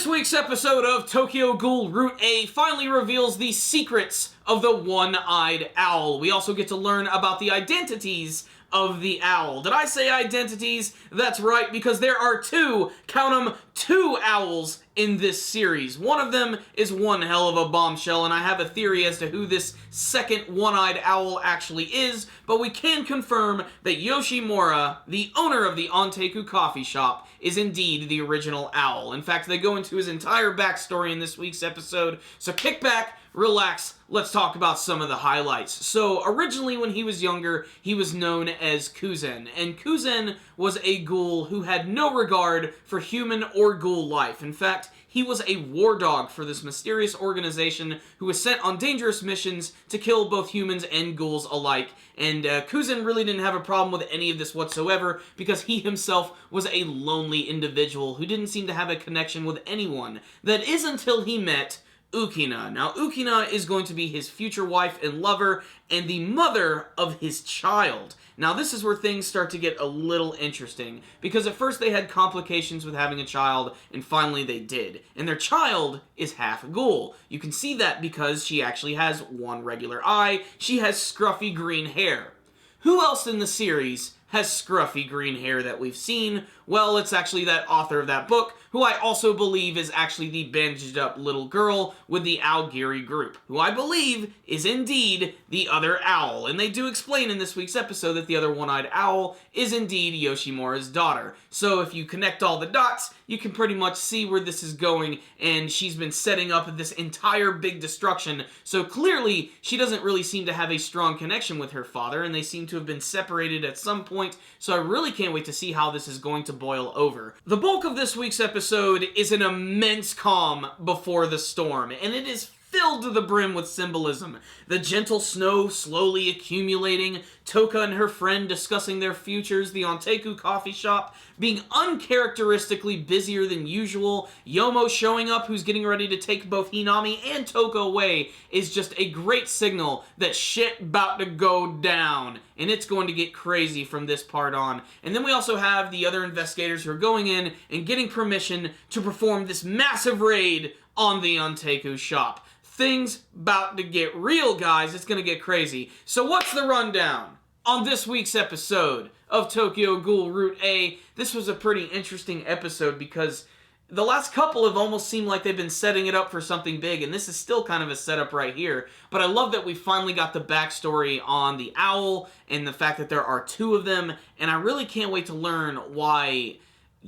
This week's episode of Tokyo Ghoul Route A finally reveals the secrets of the one-eyed owl. We also get to learn about the identities of the owl. Did I say identities? That's right, because there are two, count them, two owls in this series. One of them is one hell of a bombshell, and I have a theory as to who this second one-eyed owl actually is, but we can confirm that Yoshimura, the owner of the Onteku coffee shop, is indeed the original owl. In fact, they go into his entire backstory in this week's episode, so kick back, relax, let's talk about some of the highlights. So, originally when he was younger, he was known as Kuzen, and Kuzen was a ghoul who had no regard for human or ghoul life. In fact, he was a war dog for this mysterious organization who was sent on dangerous missions to kill both humans and ghouls alike. And Kuzen really didn't have a problem with any of this whatsoever because he himself was a lonely individual who didn't seem to have a connection with anyone. That is until he met Ukina. Now, Ukina is going to be his future wife and lover, and the mother of his child. Now, this is where things start to get a little interesting, because at first they had complications with having a child, and finally they did. And their child is half ghoul. You can see that because she actually has one regular eye, she has scruffy green hair. Who else in the series has scruffy green hair that we've seen? Well, it's actually that author of that book, who I also believe is actually the bandaged up little girl with the Aogiri group, who I believe is indeed the other owl. And they do explain in this week's episode that the other one-eyed owl is indeed Yoshimura's daughter. So if you connect all the dots, you can pretty much see where this is going, and she's been setting up this entire big destruction. So clearly, she doesn't really seem to have a strong connection with her father, and they seem to have been separated at some point, so I really can't wait to see how this is going to boil over. The bulk of this week's episode is an immense calm before the storm, and it is filled to the brim with symbolism. The gentle snow slowly accumulating, Toka and her friend discussing their futures, the Onteku coffee shop being uncharacteristically busier than usual, Yomo showing up who's getting ready to take both Hinami and Toka away is just a great signal that shit about to go down. And it's going to get crazy from this part on. And then we also have the other investigators who are going in and getting permission to perform this massive raid on the Onteku shop. Things about to get real, guys. It's going to get crazy. So what's the rundown on this week's episode of Tokyo Ghoul Route A? This was a pretty interesting episode because the last couple have almost seemed like they've been setting it up for something big, and this is still kind of a setup right here. But I love that we finally got the backstory on the owl and the fact that there are two of them, and I really can't wait to learn why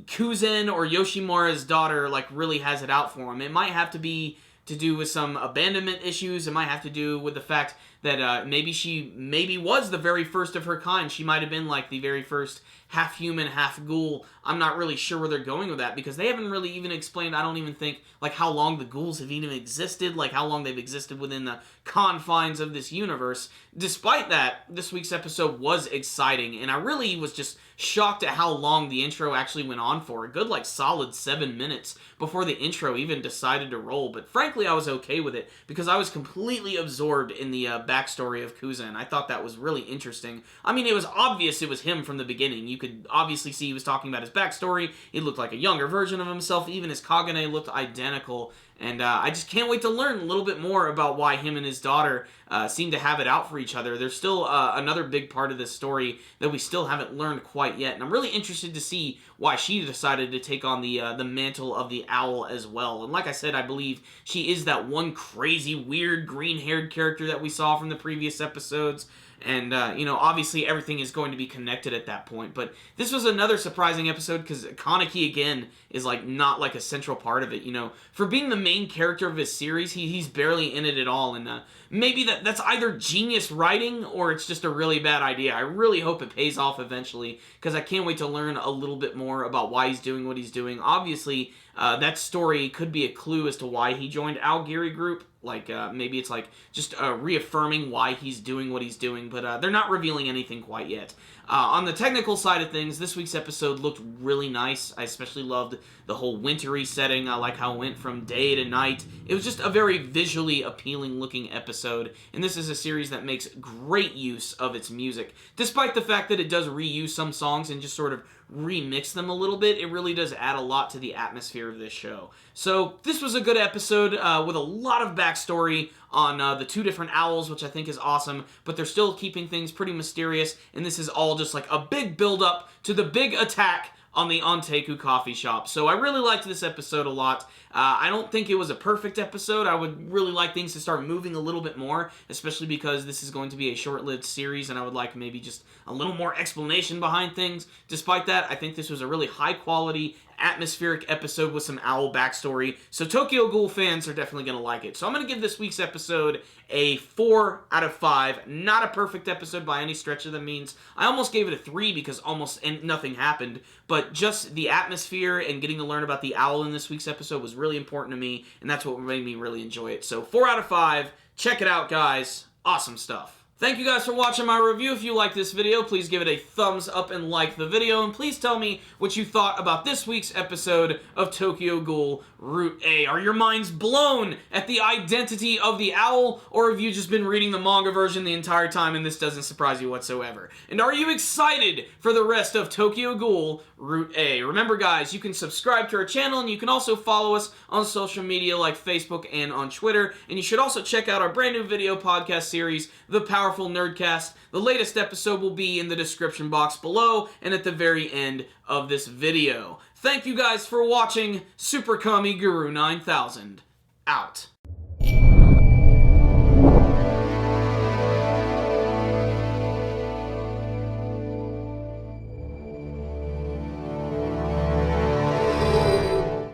Kuzen or Yoshimura's daughter really has it out for him. It might have to be to do with some abandonment issues. It might have to do with the fact that maybe she was the very first of her kind. She might have been like the very first half human, half ghoul. I'm not really sure where they're going with that because they haven't really even explained, I don't even think, how long the ghouls have even existed, how long they've existed within the confines of this universe. Despite that, this week's episode was exciting, and I really was just shocked at how long the intro actually went on for. A good, solid 7 minutes before the intro even decided to roll. But frankly, I was okay with it because I was completely absorbed in the backstory of Kuzen. I thought that was really interesting. I mean, it was obvious it was him from the beginning. You could obviously see he was talking about his backstory. He looked like a younger version of himself. Even his Kagane looked identical. And I just can't wait to learn a little bit more about why him and his daughter seem to have it out for each other. There's still another big part of this story that we still haven't learned quite yet. And I'm really interested to see why she decided to take on the mantle of the owl as well. And like I said, I believe she is that one crazy, weird, green-haired character that we saw from the previous episodes. And, obviously everything is going to be connected at that point. But this was another surprising episode because Kaneki, again, is, not a central part of it, For being the main character of his series, he's barely in it at all. And maybe that's either genius writing or it's just a really bad idea. I really hope it pays off eventually because I can't wait to learn a little bit more about why he's doing what he's doing. Obviously, that story could be a clue as to why he joined Aogiri Group. Maybe it's just reaffirming why he's doing what he's doing, but they're not revealing anything quite yet. On the technical side of things, this week's episode looked really nice. I especially loved the whole wintry setting. I like how it went from day to night. It was just a very visually appealing looking episode, and this is a series that makes great use of its music, despite the fact that it does reuse some songs and just sort of remix them a little bit, it really does add a lot to the atmosphere of this show. So this was a good episode with a lot of backstory on the two different owls, which I think is awesome, but they're still keeping things pretty mysterious, and this is all just like a big build-up to the big attack on the Onteku coffee shop. So I really liked this episode a lot. I don't think it was a perfect episode. I would really like things to start moving a little bit more, especially because this is going to be a short-lived series, and I would like maybe just a little more explanation behind things. Despite that, I think this was a really high-quality, atmospheric episode with some owl backstory, so Tokyo Ghoul fans are definitely going to like it. So I'm going to give this week's episode a 4 out of 5. Not a perfect episode by any stretch of the means. I almost gave it a 3 because almost nothing happened, but just the atmosphere and getting to learn about the owl in this week's episode was really important to me, and that's what made me really enjoy it. So 4 out of 5. Check it out, guys. Awesome stuff. Thank you guys for watching my review. If you like this video, please give it a thumbs up and like the video, and please tell me what you thought about this week's episode of Tokyo Ghoul Route A. Are your minds blown at the identity of the owl, or have you just been reading the manga version the entire time and this doesn't surprise you whatsoever? And are you excited for the rest of Tokyo Ghoul Route A? Remember, guys, you can subscribe to our channel, and you can also follow us on social media like Facebook and on Twitter, and you should also check out our brand new video podcast series, The Powerful Nerdcast. The latest episode will be in the description box below and at the very end of this video. Thank you guys for watching. Super Kami Guru 9000 out.